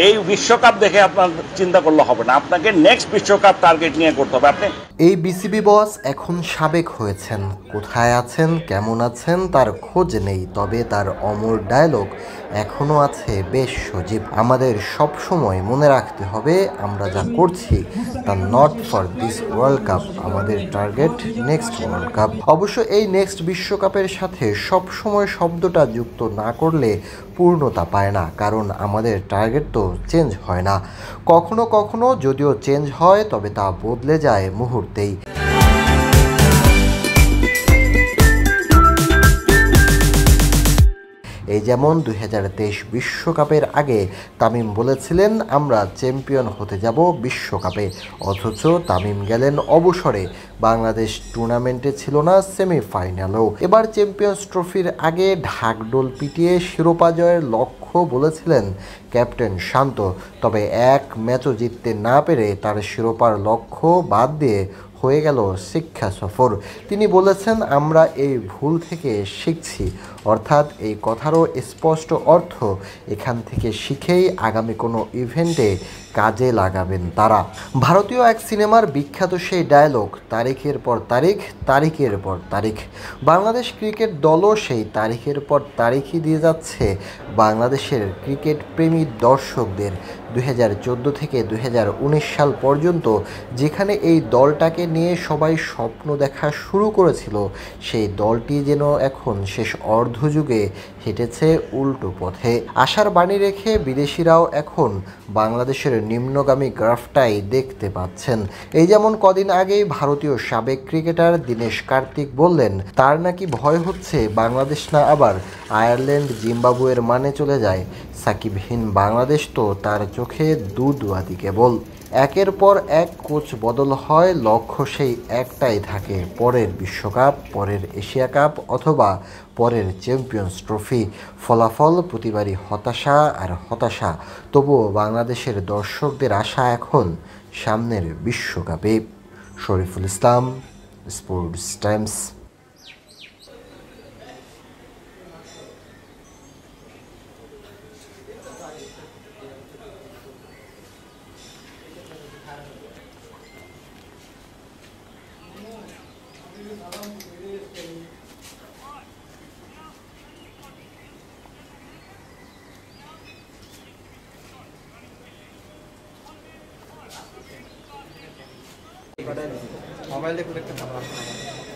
এই বিশ্বকাপ দেখে আপনার চিন্তা করলে হবে না, আপনাকে নেক্সট বিশ্বকাপ টার্গেট নিয়ে করতে হবে। আপনি এই বিসিবি বস এখন সাবেক হয়েছেন, কোথায় আছেন কেমন আছেন তার খোঁজ নেই, তবে তার অমর ডায়লগ এখনও আছে বেশ সজীব। আমাদের সব সময় মনে রাখতে হবে আমরা যা করছি তা not for this world cup, আমাদের টার্গেট নেক্সট ওয়ার্ল্ড কাপ। অবশ্য এই নেক্সট বিশ্বকাপের সাথে সব সময় শব্দটা যুক্ত না করলে পূর্ণতা পায় না, কারণ আমাদের টার্গেট তো চেঞ্জ হয় না। কখনো কখনো যদিও চেঞ্জ হয় তবে তা বদলে যায় মুহূর্তেই। এই যেমন 2023 বিশ্বকাপের আগে তামিম বলেছিলেন আমরা চ্যাম্পিয়ন হতে যাব বিশ্বকাপে, অথচ তামিম গেলেন অবসরে, বাংলাদেশ টুর্নামেন্টে ছিল না সেমিফাইনালেও। এবার চ্যাম্পিয়ন্স ট্রফির আগে ঢাকঢোল পিটিয়ে শিরোপা জয়ের লক্ষ্য বলেছিলেন ক্যাপ্টেন শান্ত, তবে এক ম্যাচও জিততে না পেরে তার শিরোপার লক্ষ্য বাদ দিয়ে হয়ে গেল শিক্ষা সফর। তিনি বলেছেন আমরা এই ভুল থেকে শিখছি, অর্থাৎ এই কথারও স্পষ্ট অর্থ এখান থেকে শিখেই আগামী কোনো ইভেন্টে কাজে লাগাবেন তারা। ভারতীয় এক সিনেমার বিখ্যাত সেই ডায়লগ তারিখের পর তারিখ, তারিখের পর তারিখ। বাংলাদেশ ক্রিকেট দলও সেই তারিখের পর তারিখই দিয়ে যাচ্ছে বাংলাদেশের ক্রিকেট প্রেমী দর্শকদের। 2014 থেকে 2019 সাল পর্যন্ত যেখানে এই দলটাকে নিয়ে সবাই স্বপ্ন দেখা শুরু করেছিল, সেই দলটি যেন এখন শেষ অর্ধযুগে হেঁটেছে উল্টো পথে। আশার বাণী রেখে বিদেশিরাও এখন বাংলাদেশের নিম্নগামী গ্রাফটাই দেখতে পাচ্ছেন। এই যেমন কদিন আগেই ভারতীয় সাবেক ক্রিকেটার দীনেশ কার্তিক বললেন তার নাকি ভয় হচ্ছে বাংলাদেশ না আবার আয়ারল্যান্ড জিম্বাবুয়ের মানে চলে যায়। সাকিবহীন বাংলাদেশ তো তার চোখে দুধওয়াতি কেবল। একের পর এক কোচ বদল হয়, লক্ষ্য সেই একটাই থাকে, পরের বিশ্বকাপ, পরের এশিয়া কাপ অথবা পরের চ্যাম্পিয়ন্স ট্রফি। ফলাফল প্রতিবারই হতাশা আর হতাশা, তবুও বাংলাদেশের দর্শকদের আশা এখন সামনের বিশ্বকাপে। Shariful Islam, sports Times. Mobile দেখে দেখতে ভালো